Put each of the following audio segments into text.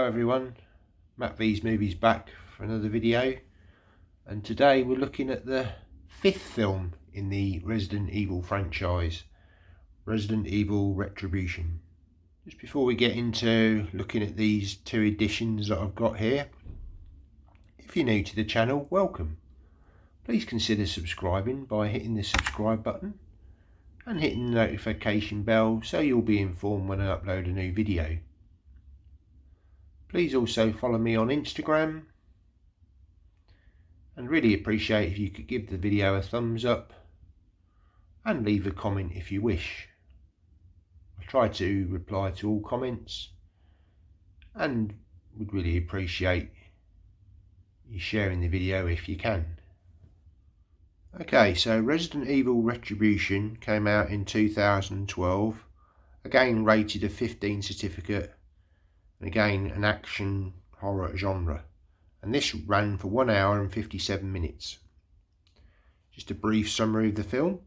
Hello everyone, Matt V's Movies back for another video, and today we're looking at the fifth film in the Resident Evil franchise, Resident Evil Retribution. Just before we get into looking at these two editions that I've got here, if you're new to the channel, welcome. Please consider subscribing by hitting the subscribe button and hitting the notification bell so you'll be informed when I upload a new video. Please also follow me on Instagram, and really appreciate if you could give the video a thumbs up and leave a comment if you wish. I try to reply to all comments and would really appreciate you sharing the video if you can. Okay, so Resident Evil Retribution came out in 2012, again rated a 15 certificate. Again, an action horror genre, and this ran for 1 hour and 57 minutes. Just a brief summary of the film.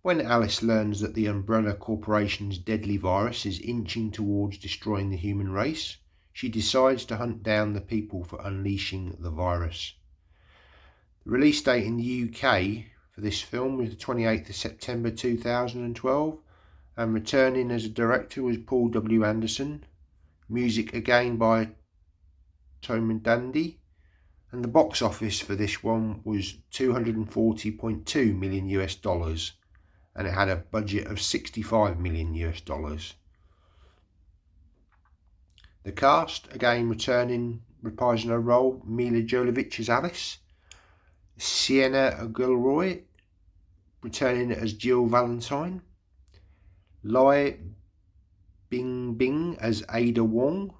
When Alice learns that the Umbrella Corporation's deadly virus is inching towards destroying the human race, she decides to hunt down the people for unleashing the virus. The release date in the UK for this film was the 28th of September 2012, and returning as a director was Paul W. Anderson. Music again by Tom Dandy, and the box office for this one was $240.2 million US, and it had a budget of $65 million US. The cast again returning, reprising her role: Mila Jovovich as Alice, Sienna Aguilera returning as Jill Valentine, Lai Bing as Ada Wong,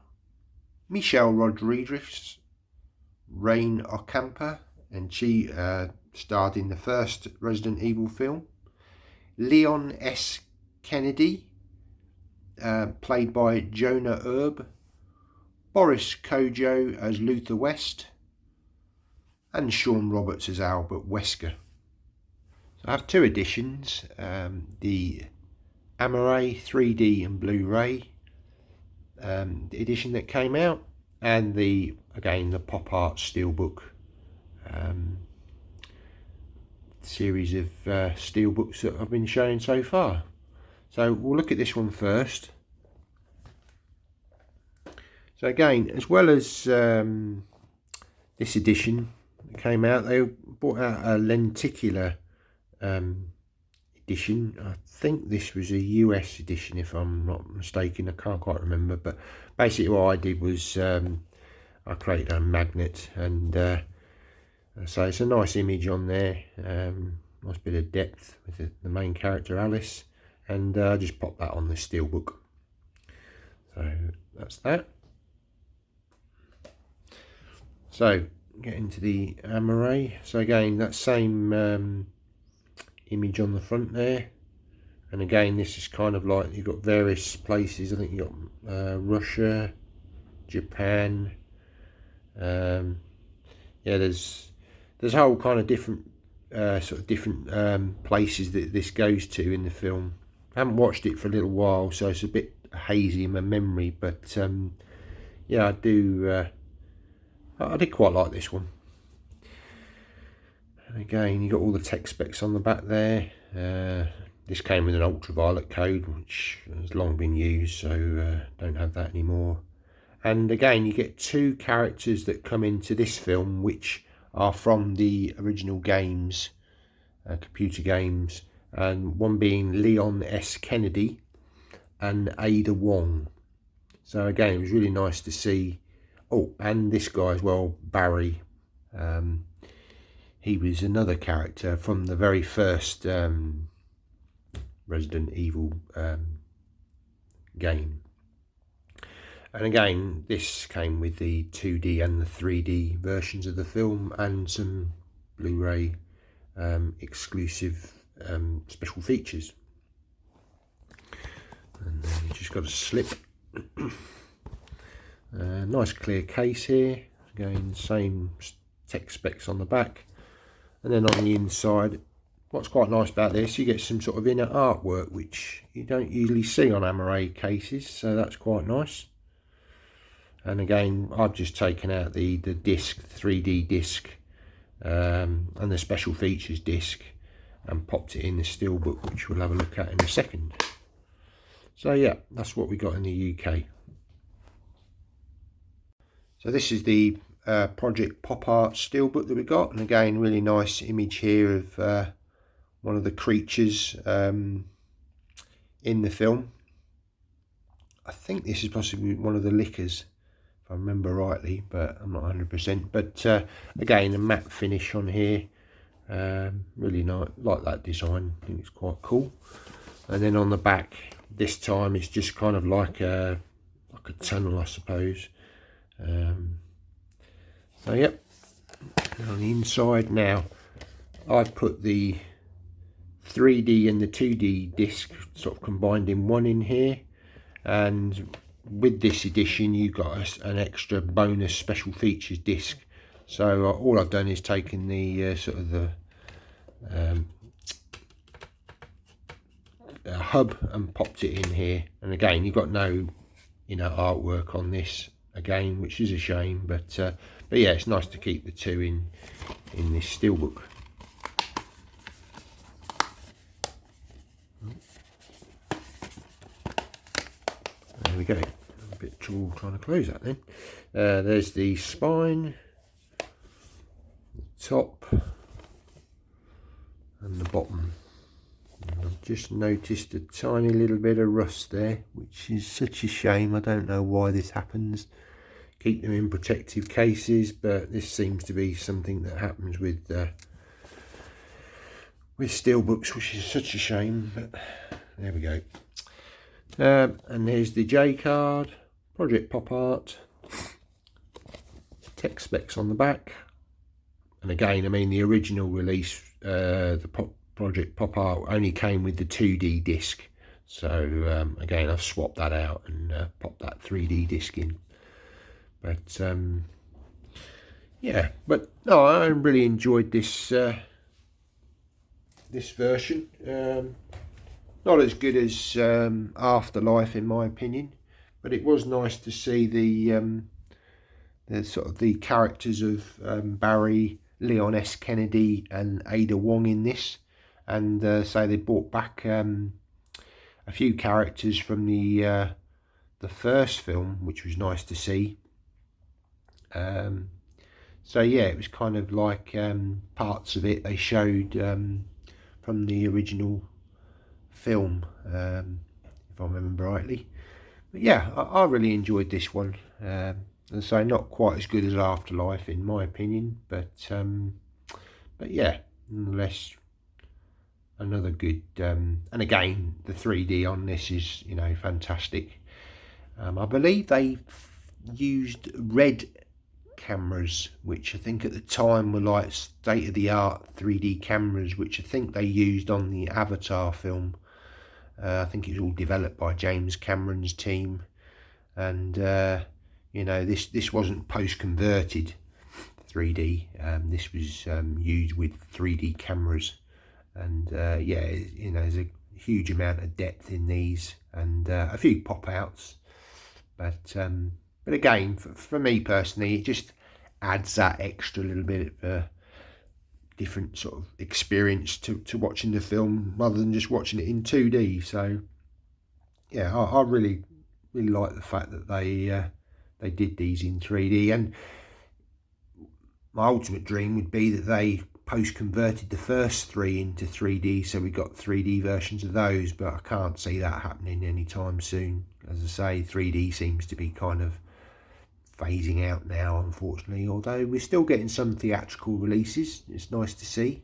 Michelle Rodriguez, Rain Ocampo, and she starred in the first Resident Evil film, Leon S. Kennedy, played by Jonah Erb, Boris Kojo as Luther West, and Sean Roberts as Albert Wesker. So I have two editions, the Amaray 3D and Blu-ray edition that came out, and the pop art steelbook series of steelbooks that I've been showing so far. So we'll look at this one first. So again, as well as this edition that came out, they brought out a lenticular edition. I think this was a US edition if I'm not mistaken, I can't quite remember, but basically what I did was I created a magnet, and so it's a nice image on there, nice bit of depth with the main character Alice, and I just popped that on the steelbook. So that's that. So get into the Amaray. So again, that same image on the front there, and again this is kind of like you've got various places. I think you've got Russia, Japan, yeah, there's a whole kind of different places that this goes to in the film. I haven't watched it for a little while, so it's a bit hazy in my memory, but yeah, I did quite like this one. And again, you got all the tech specs on the back there. This came with an ultraviolet code, which has long been used, so don't have that anymore. And again, you get two characters that come into this film which are from the original games, computer games, and one being Leon S. Kennedy and Ada Wong. So again, it was really nice to see. Oh, and this guy as well, Barry. He was another character from the very first Resident Evil game. And again, this came with the 2D and the 3D versions of the film, and some Blu-ray exclusive special features. And then you just got a slip. Nice clear case here. Again, same tech specs on the back. And then on the inside, what's quite nice about this, you get some sort of inner artwork which you don't usually see on Amaray cases, so that's quite nice. And again, I've just taken out the disc, 3D disc, and the special features disc, and popped it in the steelbook, which we'll have a look at in a second. So yeah, that's what we got in the UK. So this is the Project Pop Art steelbook that we got, and again, really nice image here of one of the creatures in the film. I think this is possibly one of the lickers, if I remember rightly, but I'm not 100%. But again, a matte finish on here, really nice, like that design. I think it's quite cool. And then on the back, this time it's just kind of like a tunnel, I suppose. So yep, and on the inside now, I've put the 3D and the 2D disc sort of combined in one in here, and with this edition you got an extra bonus special features disc. So all I've done is taken the sort of the hub and popped it in here, and again you've got no artwork on this again, which is a shame, but yeah, it's nice to keep the two in this steelbook. There we go. A bit of trouble trying to close that then. There's the spine, the top, and the bottom. And I've just noticed a tiny little bit of rust there, which is such a shame. I don't know why this happens. Keep them in protective cases, but this seems to be something that happens with steelbooks, which is such a shame. But there we go. And there's the J card, Project Pop Art, tech specs on the back. And again, I mean, the original release, the Project Pop Art only came with the 2D disc. So again, I've swapped that out and popped that 3D disc in. But yeah, but no, I really enjoyed this this version. Not as good as Afterlife in my opinion, but it was nice to see the sort of the characters of Barry, Leon S. Kennedy and Ada Wong in this, and so they brought back a few characters from the first film, which was nice to see. So yeah, it was kind of like parts of it they showed from the original film, if I remember rightly. But yeah, I really enjoyed this one, and so not quite as good as Afterlife in my opinion, but yeah, nonetheless another good, and again the 3D on this is fantastic. I believe they used red cameras, which I think at the time were like state-of-the-art 3D cameras, which I think they used on the Avatar film. I think it was all developed by James Cameron's team, and this wasn't post-converted 3D. This was used with 3D cameras, and yeah, there's a huge amount of depth in these, and a few pop-outs, but again, for me personally, it just adds that extra little bit of different sort of experience to watching the film rather than just watching it in 2D. So yeah, I really like the fact that they did these in 3D, and my ultimate dream would be that they post-converted the first three into 3D, so we got 3D versions of those, but I can't see that happening anytime soon. As I say, 3D seems to be kind of phasing out now, unfortunately, although we're still getting some theatrical releases. It's nice to see,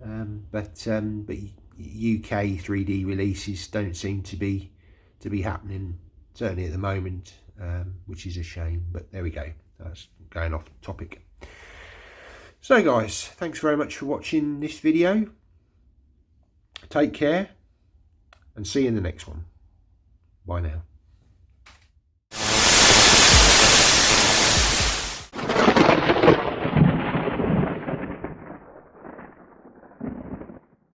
but UK 3D releases don't seem to be happening, certainly at the moment, which is a shame. But there we go, that's going off topic. So guys, thanks very much for watching this video. Take care and see you in the next one. Bye now.